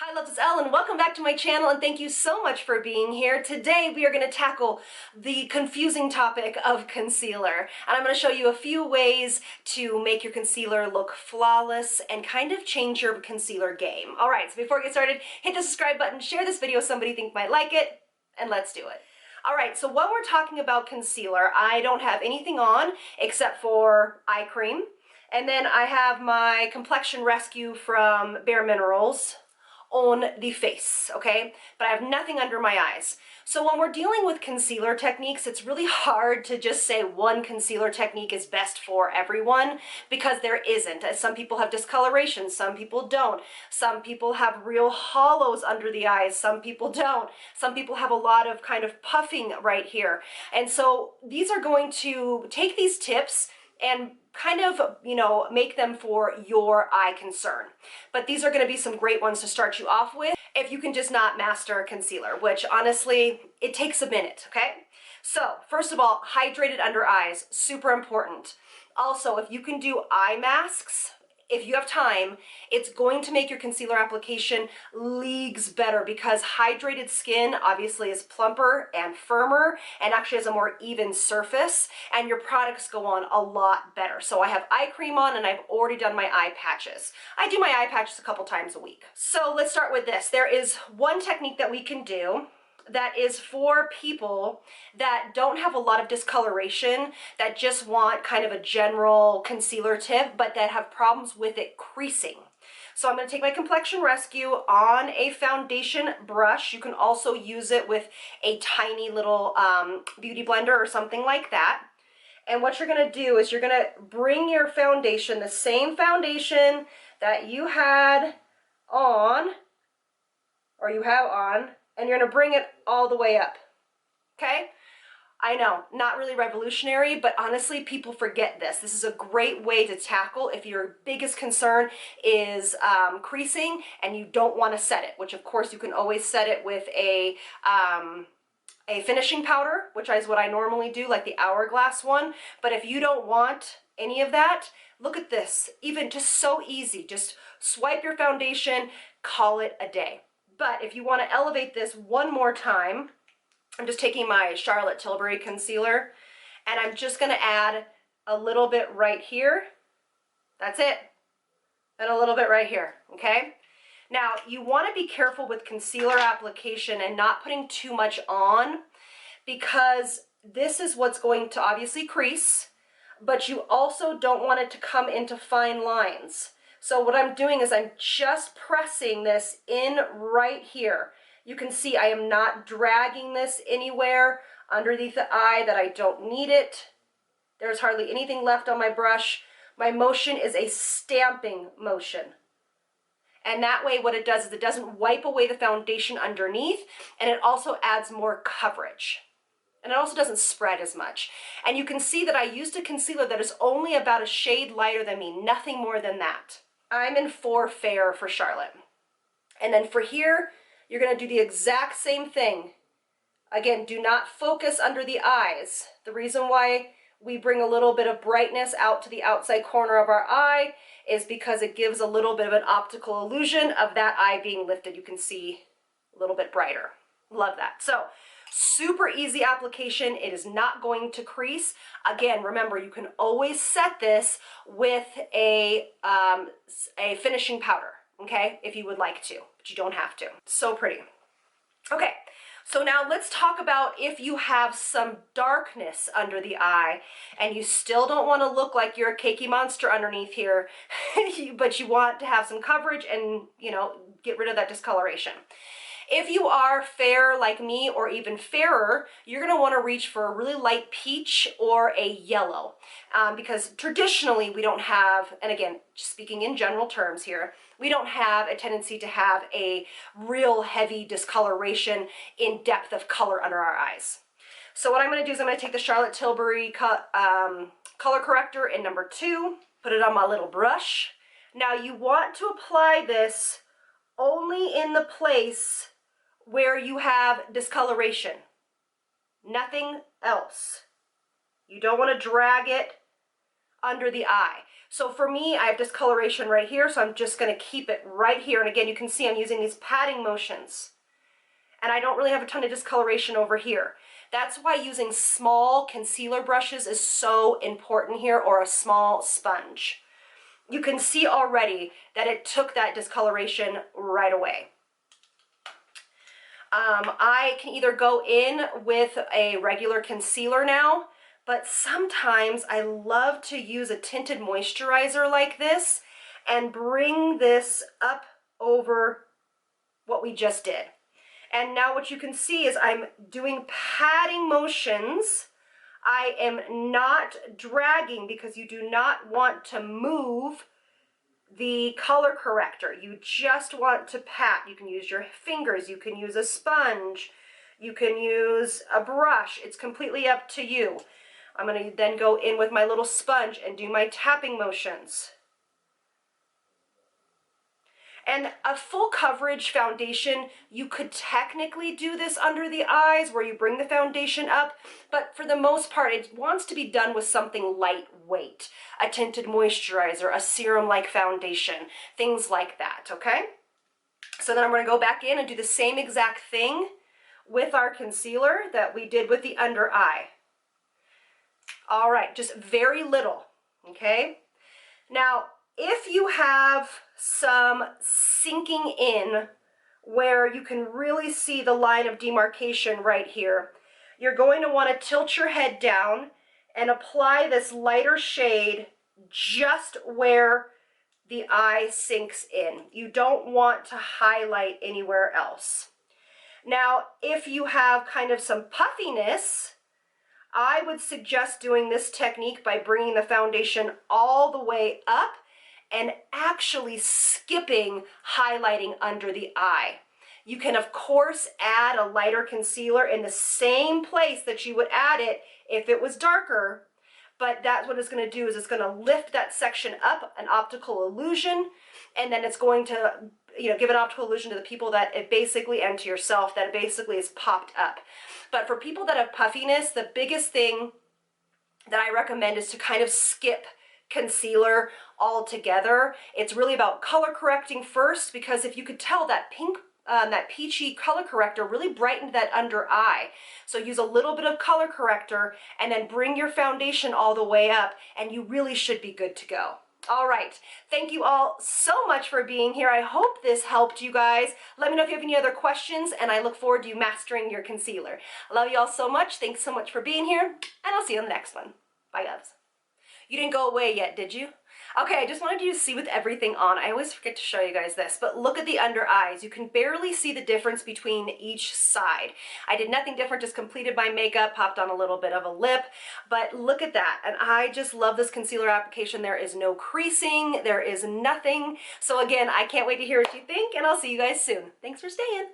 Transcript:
Hi loves, it's Elle and welcome back to my channel and thank you so much for being here. Today we are going to tackle the confusing topic of concealer, and I'm going to show you a few ways to make your concealer look flawless and kind of change your concealer game. Alright, so before we get started, hit the subscribe button, share this video with somebody you think might like it, and let's do it. Alright, so when we're talking about concealer, I don't have anything on except for eye cream, and then I have my Complexion Rescue from bareMinerals on the face, okay? But I have nothing under my eyes. So when we're dealing with concealer techniques, it's really hard to just say one concealer technique is best for everyone because there isn't. Some people have discoloration, some people don't. Some people have real hollows under the eyes, some people don't. Some people have a lot of kind of puffing right here. And so these are going to take these tips and kind of, make them for your eye concern. But these are going to be some great ones to start you off with if you can just not master concealer, which honestly, it takes a minute, okay? So, first of all, hydrated under eyes, super important. Also, if you can do eye masks, if you have time, it's going to make your concealer application leagues better because hydrated skin obviously is plumper and firmer and actually has a more even surface, and your products go on a lot better. So I have eye cream on and I've already done my eye patches. I do my eye patches a couple times a week. So let's start with this. There is one technique that we can do that is for people that don't have a lot of discoloration, that just want kind of a general concealer tip, but that have problems with it creasing. So I'm going to take my Complexion Rescue on a foundation brush. You can also use it with a tiny little beauty blender or something like that. And what you're going to do is you're going to bring your foundation, the same foundation that you had on, or you have on, and you're going to bring it all the way up, okay? I know, not really revolutionary, but honestly, people forget this. This is a great way to tackle if your biggest concern is creasing and you don't want to set it, which of course you can always set it with a finishing powder, which is what I normally do, like the Hourglass one. But if you don't want any of that, look at this. Even just so easy, just swipe your foundation, call it a day. But if you want to elevate this one more time, I'm just taking my Charlotte Tilbury concealer and I'm just going to add a little bit right here. That's it. And a little bit right here, okay? Now, you want to be careful with concealer application and not putting too much on because this is what's going to obviously crease, but you also don't want it to come into fine lines. So what I'm doing is I'm just pressing this in right here. You can see I am not dragging this anywhere underneath the eye that I don't need it. There's hardly anything left on my brush. My motion is a stamping motion. And that way what it does is it doesn't wipe away the foundation underneath, and it also adds more coverage. And it also doesn't spread as much. And you can see that I used a concealer that is only about a shade lighter than me, nothing more than that. I'm in 4 Fair for Charlotte. And then for here, you're going to do the exact same thing. Again, do not focus under the eyes. The reason why we bring a little bit of brightness out to the outside corner of our eye is because it gives a little bit of an optical illusion of that eye being lifted. You can see a little bit brighter. Love that. So, super easy application. It is not going to crease. Again, remember, you can always set this with a finishing powder, okay, if you would like to, but you don't have to. So pretty. Okay, so now let's talk about if you have some darkness under the eye and you still don't want to look like you're a cakey monster underneath here, but you want to have some coverage and, get rid of that discoloration. If you are fair like me or even fairer, you're going to want to reach for a really light peach or a yellow because traditionally we don't have, and again, speaking in general terms here, we don't have a tendency to have a real heavy discoloration in depth of color under our eyes. So what I'm going to do is I'm going to take the Charlotte Tilbury color corrector in number 2, put it on my little brush. Now you want to apply this only in the place where you have discoloration, nothing else. You don't want to drag it under the eye. So for me, I have discoloration right here, so I'm just gonna keep it right here. And again, you can see I'm using these patting motions. And I don't really have a ton of discoloration over here. That's why using small concealer brushes is so important here, or a small sponge. You can see already that it took that discoloration right away. I can either go in with a regular concealer now, but sometimes I love to use a tinted moisturizer like this and bring this up over what we just did. And now what you can see is I'm doing patting motions. I am not dragging, because you do not want to move the color corrector. You just want to pat. You can use your fingers, you can use a sponge, you can use a brush. It's completely up to you. I'm going to then go in with my little sponge and do my tapping motions. And a full coverage foundation, you could technically do this under the eyes where you bring the foundation up, but for the most part, it wants to be done with something lightweight, a tinted moisturizer, a serum-like foundation, things like that, okay? So then I'm going to go back in and do the same exact thing with our concealer that we did with the under eye. All right, just very little, okay? Now, if you have some sinking in where you can really see the line of demarcation right here, you're going to want to tilt your head down and apply this lighter shade just where the eye sinks in. You don't want to highlight anywhere else. Now, if you have kind of some puffiness, I would suggest doing this technique by bringing the foundation all the way up and actually skipping highlighting under the eye. You can, of course, add a lighter concealer in the same place that you would add it if it was darker, but that's what it's going to do, is it's going to lift that section up, an optical illusion, and then it's going to, give an optical illusion to the people that it basically, and to yourself, that it basically is popped up. But for people that have puffiness, the biggest thing that I recommend is to kind of skip concealer altogether. It's really about color correcting first, because if you could tell, that pink, that peachy color corrector really brightened that under eye. So use a little bit of color corrector and then bring your foundation all the way up, and you really should be good to go. All right, thank you all so much for being here. I hope this helped you guys. Let me know if you have any other questions, and I look forward to you mastering your concealer. I love you all so much. Thanks so much for being here, and I'll see you on the next one. Bye, guys. You didn't go away yet, did you? Okay, I just wanted you to see with everything on. I always forget to show you guys this, but look at the under eyes. You can barely see the difference between each side. I did nothing different, just completed my makeup, popped on a little bit of a lip, but look at that. And I just love this concealer application. There is no creasing, there is nothing. So again, I can't wait to hear what you think, and I'll see you guys soon. Thanks for staying.